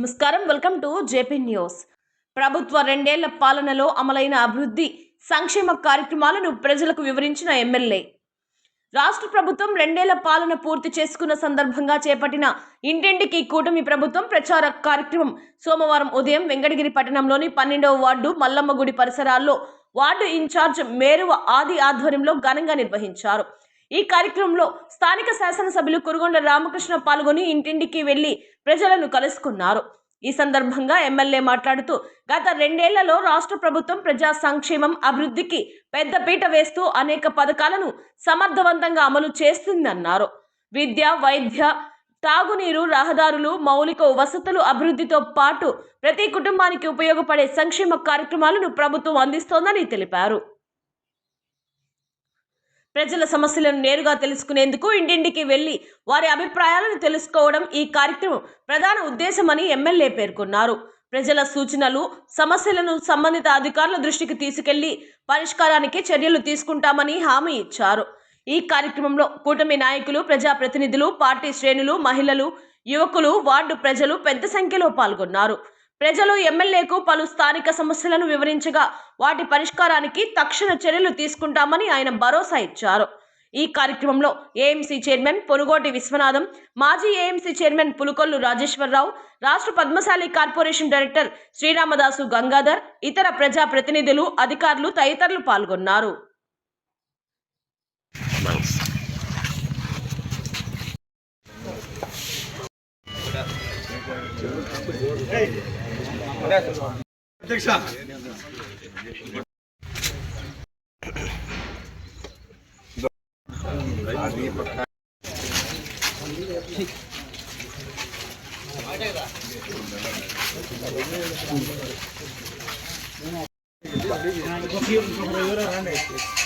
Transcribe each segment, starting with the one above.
నమస్కారం, welcome to JP news. ప్రభుత్వ 2 ఏళ్ల పాలనలో అమలైన అభివృద్ధి సంక్షేమ కార్యక్రమాలను ప్రజలకు వివరించిన ఎమ్మెల్యే. రాష్ట్ర ప్రభుత్వం 2 ఏళ్ల పాలన పూర్తి చేసుకున్న సందర్భంగా చేపట్టిన ఇంటింటికి కూటమి ప్రభుత్వం ప్రచార కార్యక్రమం సోమవారం ఉదయం వెంకటగిరి పట్టణంలోని 12వ వార్డు మల్లమ్మ గుడి పరిసరాల్లో వార్డు ఇన్ఛార్జ్ మేరువ ఆది ఆధ్వర్యంలో ఘనంగా నిర్వహించారు. ఈ కార్యక్రమంలో స్థానిక శాసనసభ్యులు కురుగొండ రామకృష్ణ పాల్గొని ఇంటింటికి వెళ్లి ప్రజలను కలుసుకున్నారు. ఈ సందర్భంగా ఎమ్మెల్యే మాట్లాడుతూ గత 2 ఏళ్లలో రాష్ట్ర ప్రభుత్వం ప్రజా సంక్షేమం అభివృద్ధికి పెద్దపీట వేస్తూ అనేక పథకాలను సమర్థవంతంగా అమలు చేస్తుందన్నారు. విద్య, వైద్య, తాగునీరు, రహదారులు, మౌలిక వసతులు అభివృద్ధితో పాటు ప్రతి కుటుంబానికి ఉపయోగపడే సంక్షేమ కార్యక్రమాలను ప్రభుత్వం అందిస్తోందని తెలిపారు. ప్రజల సమస్యలను నేరుగా తెలుసుకునేందుకు ఇంటింటికి వెళ్లి వారి అభిప్రాయాలను తెలుసుకోవడం ఈ కార్యక్రమం ప్రధాన ఉద్దేశమని ఎమ్మెల్యే పేర్కొన్నారు. ప్రజల సూచనలు, సమస్యలను సంబంధిత అధికారుల దృష్టికి తీసుకెళ్లి పరిష్కారానికి చర్యలు తీసుకుంటామని హామీ ఇచ్చారు. ఈ కార్యక్రమంలో కూటమి నాయకులు, ప్రజాప్రతినిధులు, పార్టీ శ్రేణులు, మహిళలు, యువకులు, వార్డు ప్రజలు పెద్ద సంఖ్యలో పాల్గొన్నారు. ప్రజలు ఎమ్మెల్యేకు పలు స్థానిక సమస్యలను వివరించగా వాటి పరిష్కారానికి తక్షణ చర్యలు తీసుకుంటామని ఆయన భరోసా ఇచ్చారు. ఈ కార్యక్రమంలో ఏఎంసీ చైర్మన్ పొనుగోటి విశ్వనాథం, మాజీ ఏఎంసీ చైర్మన్ పులుకొల్లు రాజేశ్వరరావు, రాష్ట్ర పద్మశాలి కార్పొరేషన్ డైరెక్టర్ శ్రీరామదాసు గంగాధర్, ఇతర ప్రజా ప్రతినిధులు, అధికారులు తదితరులు పాల్గొన్నారు.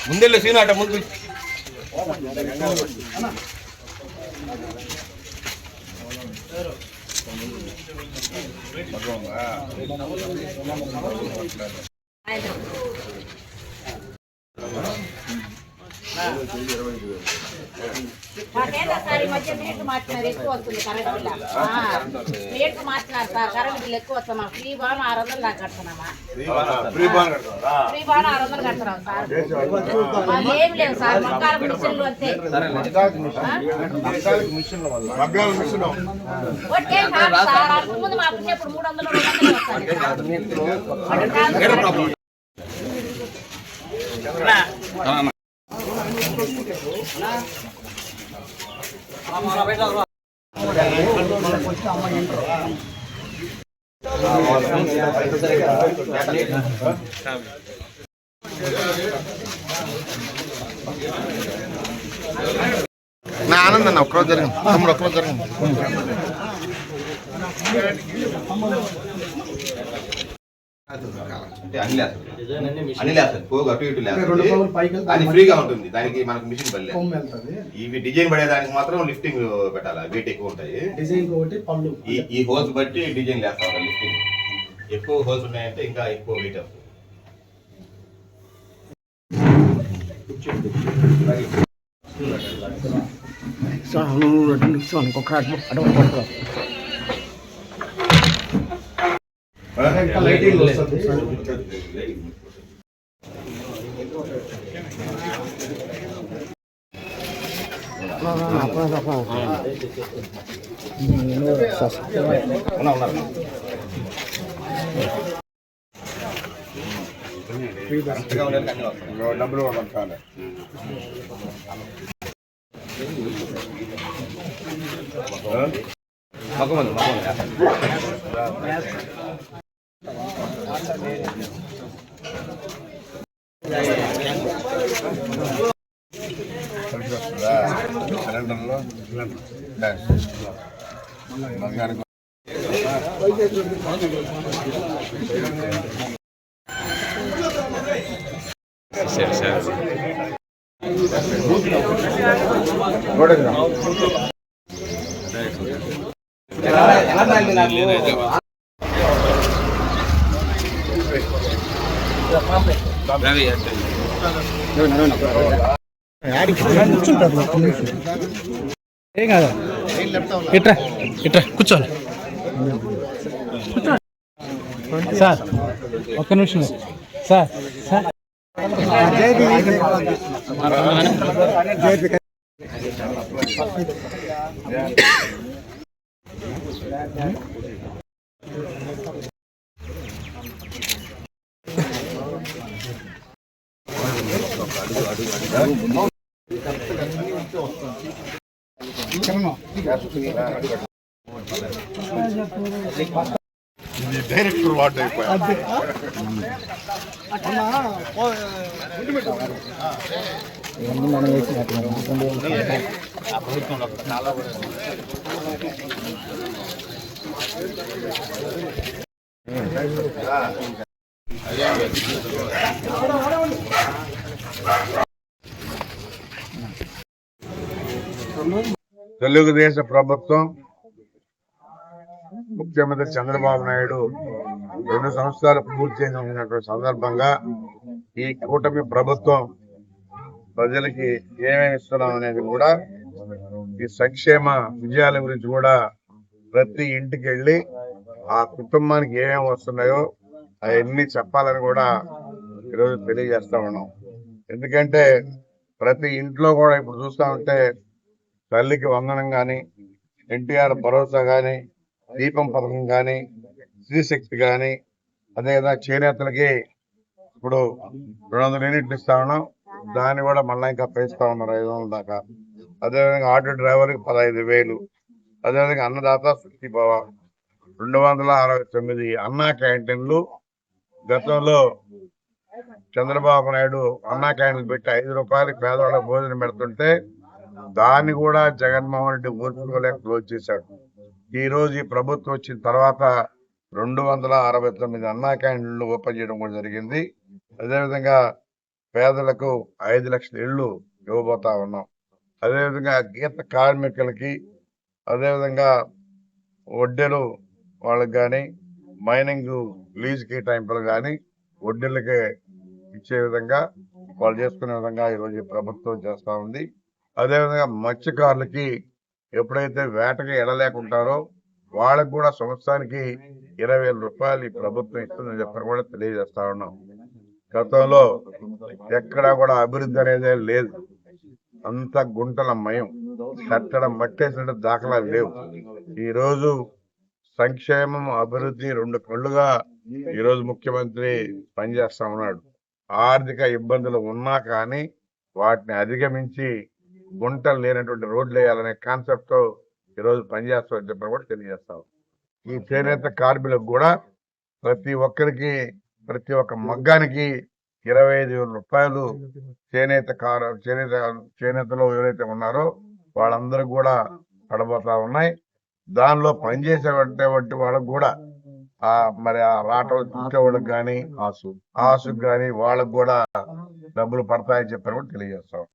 ముందెళ్ళి సీన్ అట ముందు మాకేందా సార్ ఈ మధ్య రేట్లు మార్చినారు, ఎక్కువ వస్తుంది కరెంట్ బిల్. రేట్లు మార్చినారు సార్, కరెంట్ బిల్ ఎక్కువ వస్తుంది. మాకు ఫ్రీ బాన్ 600 దాకా కడుతున్నామా? ఫ్రీ బాన్ 600 కడుతున్నాం సార్. మాకు ఏం లేవు సార్, మగ్గాల మిషన్లు అంతే. ఒకే సార్ అంతకు ముందు మాకు ఇప్పుడు 300 వస్తాయి. నా ఆనందం ఒక్కరోజు జరిగింది, తమ్ముడు ఒక్కరోజు జరిగింది. పోగు అటు ఇటు అది ఫ్రీగా ఉంటుంది. దానికి మనకు మిషన్ పల్లె. ఇవి డిజైన్ పడేదానికి మాత్రం లిఫ్టింగ్ పెట్టాలి, వెయిట్ ఎక్కువ ఉంటాయి. ఈ హోల్స్ బట్టి డిజైన్ లేస్తాం. లిఫ్టింగ్ ఎక్కువ హోల్స్ ఉన్నాయంటే ఇంకా ఎక్కువ వెయిట్ వస్తుంది. లైటింగ్ వస్తుంది. డబ్బులు పంపాలి. సిలిండర్లో మగ్గానికి సరే సరే ఏం కాదా ఇట్రా ఇట్రా కూర్చోవాలి. సార్ ఒక్క నిమిషం సార్ సార్ డైరెక్టర్ వార్డు అయిపోయారు. మనం వేసినట్టు తెలుగుదేశం ప్రభుత్వం ముఖ్యమంత్రి చంద్రబాబు నాయుడు 2 సంవత్సరాలు పూర్తి చేసినటువంటి సందర్భంగా ఈ కూటమి ప్రభుత్వం ప్రజలకి ఏమేమి ఇస్తున్నాం అనేది కూడా ఈ సంక్షేమ విజయాల గురించి కూడా ప్రతి ఇంటికి వెళ్ళి ఆ కుటుంబానికి ఏమేమి వస్తున్నాయో అవన్నీ చెప్పాలని కూడా ఈరోజు తెలియజేస్తా ఉన్నాం. ఎందుకంటే ప్రతి ఇంట్లో కూడా ఇప్పుడు చూస్తా ఉంటే తల్లికి వందనం కానీ, ఎన్టీఆర్ భరోసా కానీ, దీపం పథకం కానీ, స్త్రీశక్తి కానీ, అదేవిధంగా చేనేతలకి ఇప్పుడు 200 యూనిట్లు ఇస్తా ఉన్నాం. దాన్ని కూడా మళ్ళీ ఇంకా పెంచుతా ఉన్నారు 500 దాకా. అదేవిధంగా ఆటో డ్రైవర్కి 15,000. అదేవిధంగా అన్నదాత సుఖీభవ 269 అన్నా క్యాంటీన్లు. గతంలో చంద్రబాబు నాయుడు అన్నా క్యాంటీన్లు పెట్టి 5 రూపాయలకి పేదవాళ్ళకి భోజనం పెడుతుంటే దాన్ని కూడా జగన్మోహన్ రెడ్డి ఊర్చుకోలేక క్లోజ్ చేశాడు. ఈ రోజు ఈ ప్రభుత్వం వచ్చిన తర్వాత 269 అన్నా క్యాంటీన్లు ఓపెన్ చేయడం కూడా జరిగింది. అదేవిధంగా పేదలకు 5 లక్షల ఇళ్లు ఇవ్వబోతా ఉన్నాం. అదేవిధంగా గీత కార్మికులకి, అదేవిధంగా వడ్డీలు వాళ్ళకి కానీ, మైనింగ్ లీజ్ కేటాయింపులు కానీ వడ్డీలకి ఇచ్చే విధంగా వాళ్ళు చేసుకునే విధంగా ఈరోజు ప్రభుత్వం చేస్తా ఉంది. అదేవిధంగా మత్స్యకారులకి ఎప్పుడైతే వేటకి ఎడలేకుంటారో వాళ్ళకు కూడా సంవత్సరానికి 20,000 రూపాయలు ఈ ప్రభుత్వం ఇస్తుందని చెప్పని కూడా తెలియజేస్తా ఉన్నాం. గతంలో ఎక్కడా కూడా అభివృద్ధి అనేది లేదు, అంత గుంటల మయం, కట్టడం మట్టేసిన దాఖలాలు లేవు. ఈ రోజు సంక్షేమం అభివృద్ధి 2 కళ్ళుగా ఈరోజు ముఖ్యమంత్రి పనిచేస్తా ఉన్నాడు. ఆర్థిక ఇబ్బందులు ఉన్నా కానీ వాటిని అధిగమించి గుంటలు లేనటువంటి రోడ్లు వేయాలనే కాన్సెప్ట్ తో ఈరోజు పనిచేస్తామని చెప్పని కూడా తెలియజేస్తాం. ఈ చేనేత కార్మికులకు కూడా ప్రతి ఒక్కరికి, ప్రతి ఒక్క మగ్గానికి 25,000 రూపాయలు చేనేతలో ఎవరైతే ఉన్నారో వాళ్ళందరూ కూడా పడబోతా ఉన్నాయి. దానిలో పనిచేసేటువంటి వాళ్ళకు కూడా మరి ఆ రాటలు చూసేవాళ్ళకి కానీ, ఆసుకు కానీ వాళ్ళకు కూడా డబ్బులు పడతాయని చెప్పని కూడా తెలియజేస్తాం.